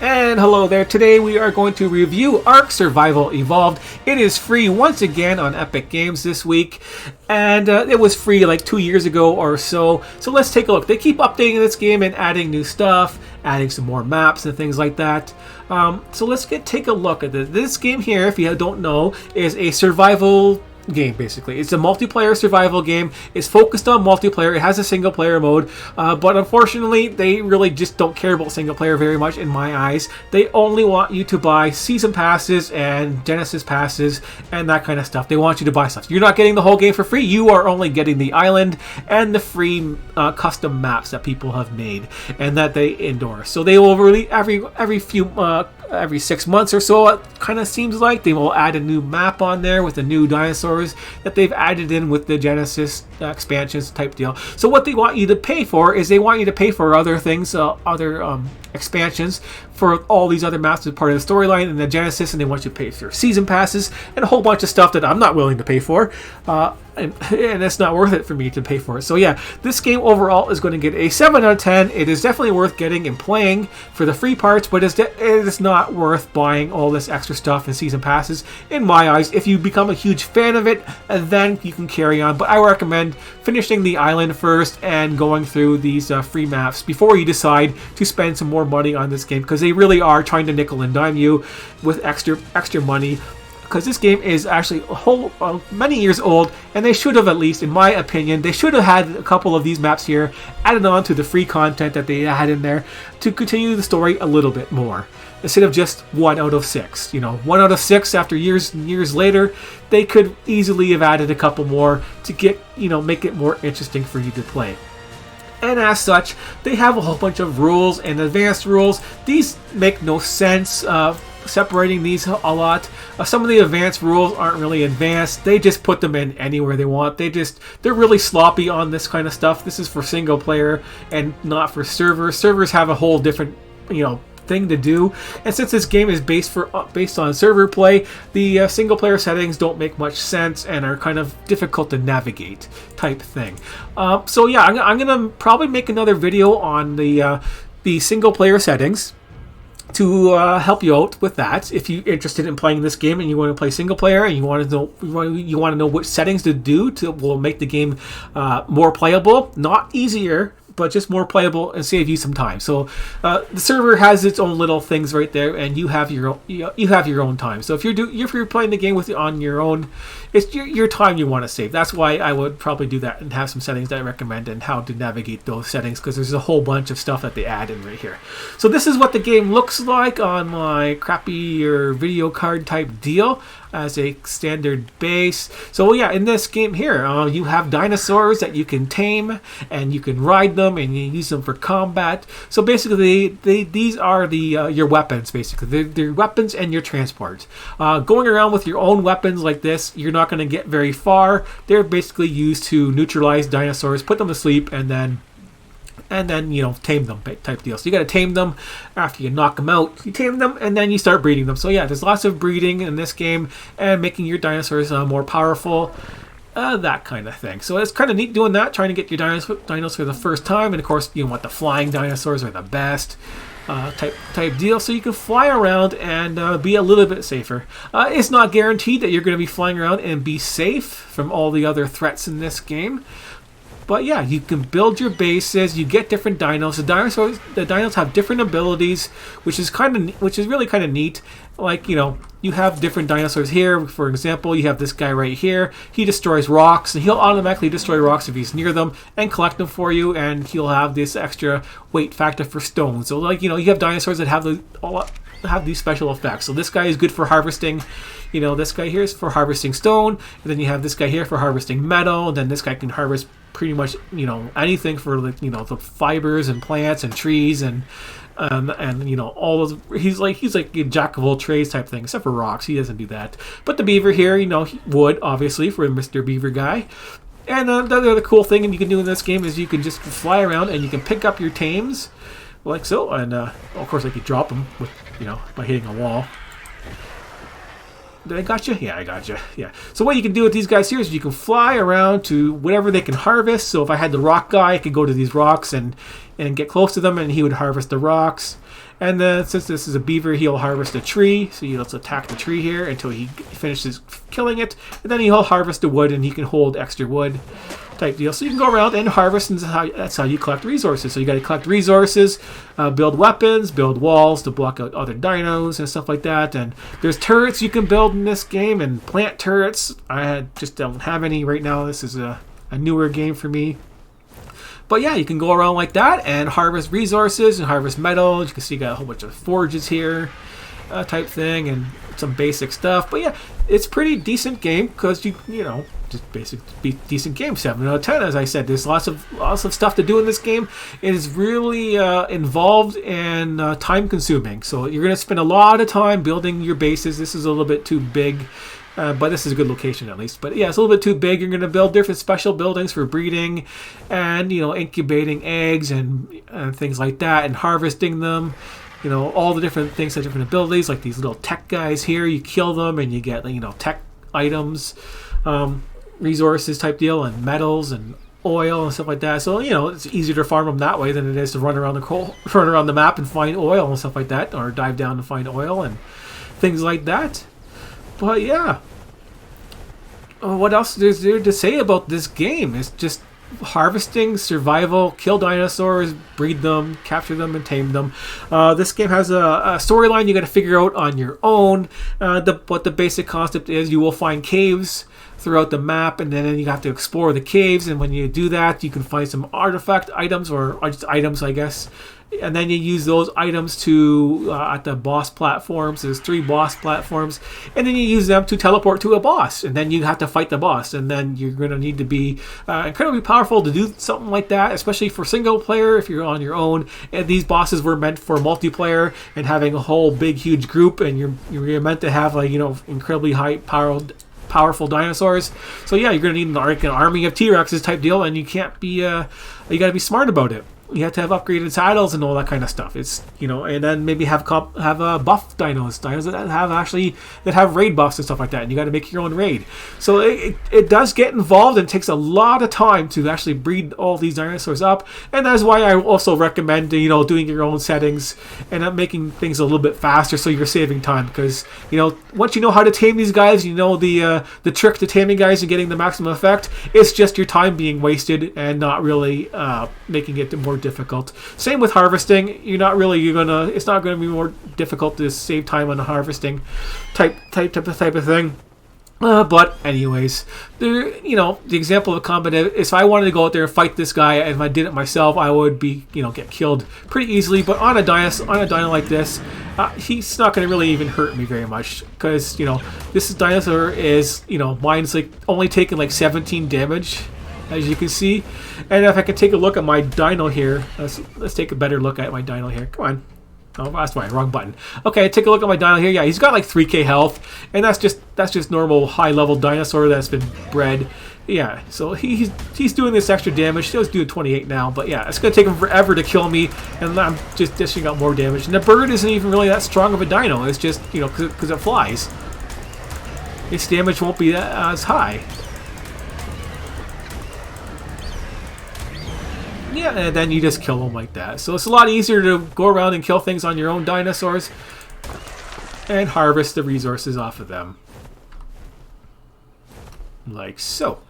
And hello there. Today we are going to review Ark Survival Evolved. It is free once again on Epic Games this week, and it was free like 2 years ago or so. So let's take a look. They keep updating this game and adding new stuff, adding some more maps and things like that. So let's take a look at this. This game here, if you don't know, is a survival game. Basically, it's a multiplayer survival game. It's focused on multiplayer. It has a single player mode, but unfortunately they really just don't care about single player very much in my eyes. They only want you to buy season passes and Genesis passes and that kind of stuff. They want you to buy stuff. You're not getting the whole game for free. You are only getting the island and the free custom maps that people have made and that they endorse. So they will really every 6 months or so, it kind of seems like they will add a new map on there with the new dinosaurs that they've added in with the Genesis expansions type deal. So what they want you to pay for is they want you to pay for other things, other expansions for all these other maps as part of the storyline in the Genesis, and they want you to pay for season passes and a whole bunch of stuff that I'm not willing to pay for, and it's not worth it for me to pay for it. So yeah, this game overall is going to get a 7 out of 10. It is definitely worth getting and playing for the free parts, but it is not worth buying all this extra stuff and season passes in my eyes. If you become a huge fan of it, then you can carry on, but I recommend finishing the island first and going through these free maps before you decide to spend some more money on this game, because they really are trying to nickel and dime you with extra money, because this game is actually many years old, and they should have, at least in my opinion, they should have had a couple of ththese maps here added on to the free content that they had in there to continue the story a little bit more, instead of just 1 out of 6. 1 out of 6 after years and years later. They could easily have added a couple more to get, make it more interesting for you to play. And as such, they have a whole bunch of rules and advanced rules. These make no sense, separating these a lot. Some of the advanced rules aren't really advanced. They just put them in anywhere they want. They're really sloppy on this kind of stuff. This is for single player and not for servers. Servers have a whole different, thing to do, and since this game is based on server play, the single player settings don't make much sense and are kind of difficult to navigate type thing. So yeah, I'm gonna probably make another video on the single player settings to help you out with that. If you're interested in playing this game and you want to play single player and you want to know which settings to do will make the game more playable, not easier, but just more playable and save you some time. So the server has its own little things right there, and you have your own time. So if you're playing the game on your own, it's your time you want to save. That's why I would probably do that and have some settings that I recommend and how to navigate those settings, because there's a whole bunch of stuff that they add in right here. So this is what the game looks like on my crappy or video card type deal as a standard base. So yeah, in this game here, you have dinosaurs that you can tame and you can ride them and you use them for combat. So basically, these are your weapons. Basically, they're weapons and your transport. Going around with your own weapons like this, you're not going to get very far. They're basically used to neutralize dinosaurs, put them to sleep, and then tame them type deal. So you got to tame them after you knock them out. You tame them and then you start breeding them. So yeah, there's lots of breeding in this game and making your dinosaurs more powerful, that kind of thing. So it's kind of neat doing that, trying to get your dinos for the first time. And of course, you want the flying dinosaurs are the best type deal, so you can fly around and be a little bit safer. It's not guaranteed that you're going to be flying around and be safe from all the other threats in this game. But yeah, you can build your bases. You get different dinos. The dinos have different abilities, which is really kind of neat. Like, you have different dinosaurs here. For example, you have this guy right here. He destroys rocks, and he'll automatically destroy rocks if he's near them and collect them for you. And he'll have this extra weight factor for stones. So you have dinosaurs that have these special effects. So this guy is good for harvesting. This guy here is for harvesting stone, and then you have this guy here for harvesting metal, and then this guy can harvest pretty much anything for the fibers and plants and trees and all those. He's like a jack of all trades type thing, except for rocks. He doesn't do that. But the beaver here, wood, obviously, for Mr. Beaver guy. And the other cool thing you can do in this game is you can just fly around and you can pick up your tames like so, and of course you drop them with by hitting a wall. Did I got you? Yeah, I got you. Yeah. So what you can do with these guys here is you can fly around to whatever they can harvest. So if I had the rock guy, I could go to these rocks and get close to them, and he would harvest the rocks. And then since this is a beaver, he'll harvest a tree. So let's attack the tree here until he finishes killing it. And then he'll harvest the wood, and he can hold extra wood type deal. So you can go around and harvest, and that's how you collect resources. So you got to collect resources, build weapons, build walls to block out other dinos and stuff like that. And there's turrets you can build in this game, and plant turrets. I just don't have any right now. This is a newer game for me. But yeah, you can go around like that and harvest resources and harvest metals. You can see you got a whole bunch of forges here type thing, and some basic stuff. But yeah, it's pretty decent game because you know, just basic decent game. 7 out of 10, as I said. There's lots of stuff to do in this game. It is really involved and time consuming. So you're gonna spend a lot of time building your bases. This is a little bit too big. But this is a good location at least. But yeah, it's a little bit too big. You're going to build different special buildings for breeding and, you know, incubating eggs and things like that, and harvesting them. You know, all the different things have different abilities, like these little tech guys here. You kill them and you get, you know, tech items, resources type deal, and metals and oil and stuff like that. So, you know, it's easier to farm them that way than it is to run around the map and find oil and stuff like that, or dive down and find oil and things like that. But yeah, what else is there to say about this game? It's just harvesting, survival, kill dinosaurs, breed them, capture them, and tame them. This game has a storyline you got to figure out on your own. What the basic concept is, you will find caves throughout the map, and then you have to explore the caves. And when you do that, you can find some artifact items, or just items, I guess. And then you use those items to at the boss platforms. There's 3 boss platforms, and then you use them to teleport to a boss, and then you have to fight the boss. And then you're going to need to be incredibly powerful to do something like that, especially for single player. If you're on your own, and these bosses were meant for multiplayer and having a whole big huge group, and you're meant to have, like, you know, incredibly high powerful dinosaurs. So yeah, you're going to need an army of T-Rexes type deal, and you can't be you got to be smart about it. You have to have upgraded saddles and all that kind of stuff. It's, you know, and then maybe have buff dinos that have raid buffs and stuff like that. And you got to make your own raid. So it does get involved, and takes a lot of time to actually breed all these dinosaurs up. And that's why I also recommend, you know, doing your own settings and making things a little bit faster, so you're saving time. Because, you know, once you know how to tame these guys, you know the trick to taming guys and getting the maximum effect. It's just your time being wasted and not really making it more difficult. Same with harvesting. It's not gonna be more difficult to save time on the harvesting type of thing. But anyways, the example of combat is, if I wanted to go out there and fight this guy, and if I did it myself, I would get killed pretty easily. But on a dino like this, he's not going to really even hurt me very much, because this dinosaur is mine's like only taking like 17 damage, as you can see. And if I can take a look at my dino here, let's take a better look at my dino here. Come on. Oh, that's right, wrong button. Okay, take a look at my dino here. Yeah, he's got like 3k health, and that's just normal high-level dinosaur that's been bred. Yeah, so he's doing this extra damage. He's doing 28 now, but yeah, it's gonna take him forever to kill me, and I'm just dishing out more damage. And the bird isn't even really that strong of a dino. It's just because it flies. Its damage won't be as high. Yeah, and then you just kill them like that. So it's a lot easier to go around and kill things on your own dinosaurs and harvest the resources off of them. Like so.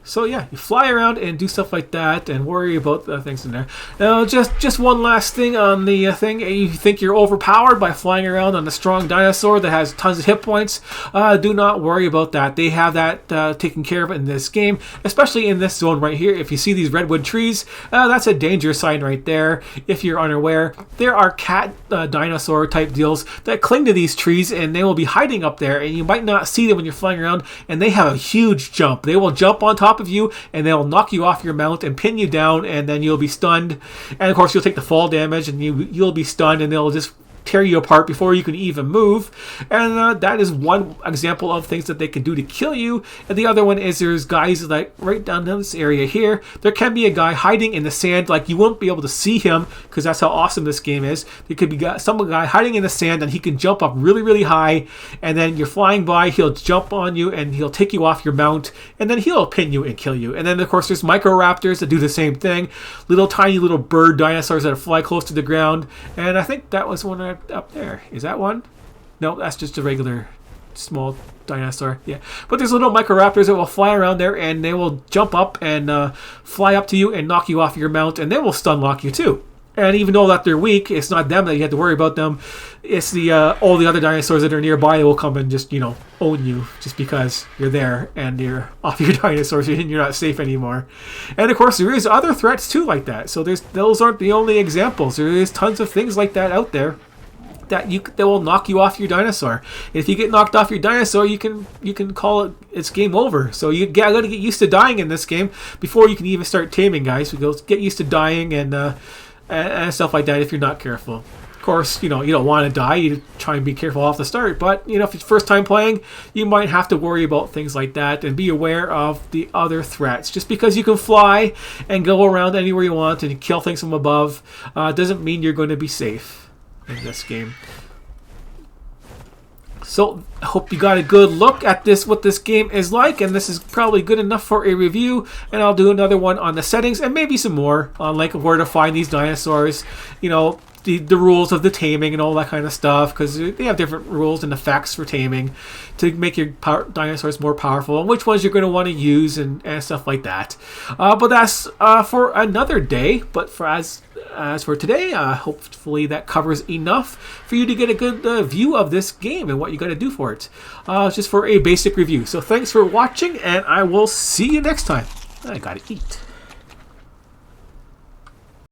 So yeah, you fly around and do stuff like that, and worry about the things in there. Now, just one last thing on the thing. You think you're overpowered by flying around on a strong dinosaur that has tons of hit points? Do not worry about that. They have that taken care of in this game, especially in this zone right here. If you see these redwood trees, that's a danger sign right there. If you're unaware, there are cat dinosaur type deals that cling to these trees, and they will be hiding up there, and you might not see them when you're flying around. And they have a huge jump. They will jump on top of you, and they'll knock you off your mount and pin you down, and then you'll be stunned. And of course, you'll take the fall damage, and you'll be stunned, and they'll just tear you apart before you can even move. And that is one example of things that they can do to kill you. And the other one is there's guys like right down in this area here. There can be a guy hiding in the sand, like you won't be able to see him because that's how awesome this game is. There could be some guy hiding in the sand and he can jump up really, really high, and then you're flying by, he'll jump on you and he'll take you off your mount, and then he'll pin you and kill you. And then of course there's Microraptors that do the same thing, little tiny little bird dinosaurs that fly close to the ground. And I think that was one up there. Is that one? No, that's just a regular small dinosaur. Yeah, but there's little Microraptors that will fly around there, and they will jump up and fly up to you and knock you off your mount, and they will stun lock you too. And even though that they're weak, it's not them that you have to worry about them. It's the all the other dinosaurs that are nearby that will come and just, own you just because you're there and you're off your dinosaurs and you're not safe anymore. And of course, there is other threats too like that. So those aren't the only examples. There is tons of things like that out there that will knock you off your dinosaur. If you get knocked off your dinosaur, you can call it's game over. So you gotta get used to dying in this game before you can even start taming, guys. Get used to dying and stuff like that if you're not careful. Of course, you don't want to die. You try and be careful off the start. But, if it's first time playing, you might have to worry about things like that and be aware of the other threats. Just because you can fly and go around anywhere you want and kill things from above doesn't mean you're going to be safe in this game. So I hope you got a good look at what this game is like, and this is probably good enough for a review. And I'll do another one on the settings and maybe some more on like where to find these dinosaurs, the rules of the taming and all that kind of stuff, because they have different rules and effects for taming to make your dinosaurs more powerful, and which ones you're going to want to use and stuff like that. But that's for another day. But as for today, hopefully that covers enough for you to get a good view of this game and what you got to do for it. Just for a basic review. So thanks for watching, and I will see you next time. I gotta eat.